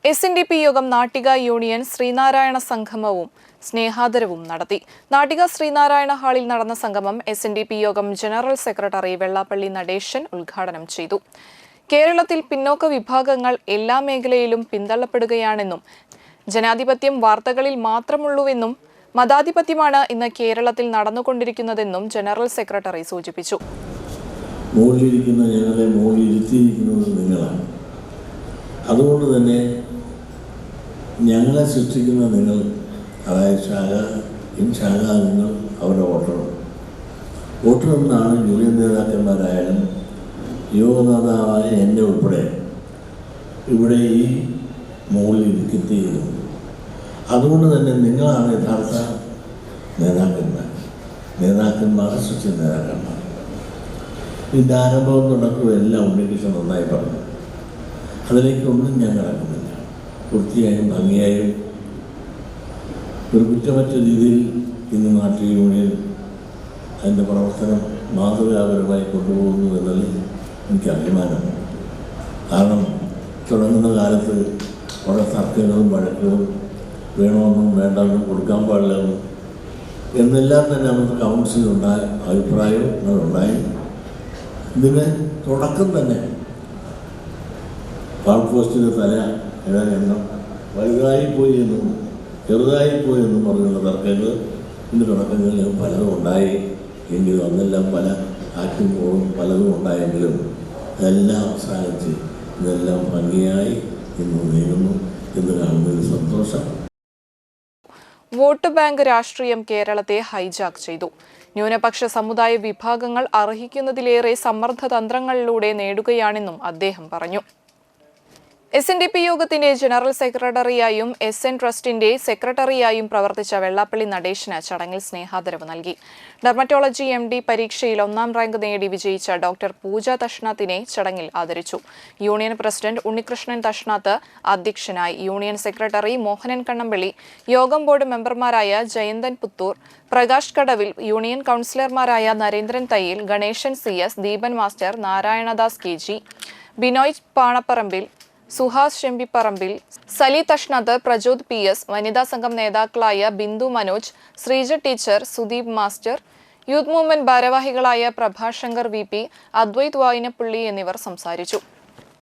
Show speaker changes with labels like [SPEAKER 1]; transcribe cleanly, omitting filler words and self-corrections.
[SPEAKER 1] SNDP യോഗം Nattika union Sreenarayana സംഗമവും സ്നേഹാദരവും നടത്തി. നാട്ടിക ശ്രീനാരായണ ഹാളിൽ നടന്ന സംഗമം SNDP യോഗം ജനറൽ സെക്രട്ടറി വെള്ളാപ്പള്ളി നടേശൻ ഉദ്ഘാടനം ചെയ്തു. കേരളത്തിൽ പിന്നോക്ക വിഭാഗങ്ങൾ എല്ലാ മേഖലയിലും പിന്തള്ളപ്പെടുകയാണെന്നും ജനാധിപത്യം വാർത്തകളിൽ മാത്രമുള്ളൂവെന്നും മതാധിപത്യമാണ് ഇന്ന് കേരളത്തിൽ നടന്നുകൊണ്ടിരിക്കുന്നതെന്നും ജനറൽ സെക്രട്ടറി സൂചിപ്പിച്ചു.
[SPEAKER 2] അതുകൊണ്ട് തന്നെ ഞങ്ങളെ സൃഷ്ടിക്കുന്ന നിങ്ങൾ, അതായത് നിങ്ങൾ അവരുടെ വോട്ടറെന്നാണ് യൂണിയൻ നേതാക്കന്മാരായാലും യോഗനേതാവായ എന്നെ ഉൾപ്പെടെ ഇവിടെ ഈ മുകളിൽ എത്തിയത്. അതുകൊണ്ട് തന്നെ നിങ്ങളാണ് യഥാർത്ഥ നേതാക്കന്മാരെ സൃഷ്ടിച്ച നേതാക്കന്മാർ. ഇതിൻ്റെ ആരംഭം തുടക്കവും എല്ലാം ഉണ്ണികൃഷ്ണൻ നന്നായി പറഞ്ഞു. അതിലേക്കൊന്നും ഞാൻ കിടക്കുന്നില്ല. വൃത്തിയായും ഭംഗിയായും ഒരു കുറ്റമറ്റ രീതിയിൽ ഇന്ന് നാട്ടിക യൂണിയൻ അതിൻ്റെ പ്രവർത്തനം മാതൃകാപരമായി കൊണ്ടുപോകുന്നു എന്നതിൽ എനിക്ക് അഭിമാനമാണ്. കാരണം തുടങ്ങുന്ന കാലത്ത് കുറേ തർക്കങ്ങളും വഴക്കുകളും വേണമെന്നും വേണ്ടെന്നും കൊടുക്കാൻ പാടില്ലെന്നും എന്നെല്ലാം തന്നെ നമുക്ക് കൗൺസിലുണ്ടായ അഭിപ്രായങ്ങളുണ്ടായി. ഇതിന് തുടക്കം തന്നെ പാൾ പോസ്റ്റിൻ്റെ തല എണ്ണം വലുതായിപ്പോയി എന്നും ചെറുതായിപ്പോയി എന്നും പറഞ്ഞുള്ള തർക്കങ്ങൾ ഇതിൻ്റെ തുടക്കങ്ങളിൽ പലതും ഉണ്ടായി. എങ്കിലും അന്നെല്ലാം പല ആറ്റുമ്പോഴും പലതും ഉണ്ടായെങ്കിലും എല്ലാം അവസാനിച്ച് ഇതെല്ലാം ഭംഗിയായി ഇന്ന് നീങ്ങുന്നു എന്ന് കാണുന്നതിൽ സന്തോഷം.
[SPEAKER 1] വോട്ട് ബാങ്ക് രാഷ്ട്രീയം കേരളത്തെ ഹൈജാക്ക് ചെയ്തു. ന്യൂനപക്ഷ സമുദായ വിഭാഗങ്ങൾ അർഹിക്കുന്നതിലേറെ സമ്മർദ്ദതന്ത്രങ്ങളിലൂടെ നേടുകയാണെന്നും അദ്ദേഹം പറഞ്ഞു. SNDP യോഗത്തിന്റെ ജനറൽ സെക്രട്ടറിയായും SN ട്രസ്റ്റിന്റെ സെക്രട്ടറിയായും പ്രവർത്തിച്ച വെള്ളാപ്പള്ളി നടേശന് ചടങ്ങിൽ സ്നേഹാദരവ് നൽകി. ഡെർമറ്റോളജി MD പരീക്ഷയിൽ 1ാം റാങ്ക് നേടി വിജയിച്ച ഡോക്ടർ പൂജ തഷ്നാത്തിനെ ചടങ്ങിൽ ആദരിച്ചു. യൂണിയൻ പ്രസിഡന്റ് ഉണ്ണികൃഷ്ണൻ തഷ്നാത്ത് അധ്യക്ഷനായി. യൂണിയൻ സെക്രട്ടറി മോഹനൻ കണ്ണമ്പള്ളി, യോഗം ബോർഡ് മെമ്പർമാരായ ജയന്തൻ പുത്തൂർ, പ്രകാശ് കടവിൽ, യൂണിയൻ കൗൺസിലർമാരായ Narendran Thayyil, Ganesan CS, Deepan master, Narayanadas KG, Binoy Panapparambil, Suhas Shembipparambil, Sali Thashnath, Prajod PS, വനിതാ സംഘം നേതാക്കളായ Bindu Manoj, Sreeja teacher, Sudeep master, youth movement ഭാരവാഹികളായ പ്രഭാശങ്കർ VP, അദ്വൈത് വായിനപ്പള്ളി എന്നിവർ സംസാരിച്ചു.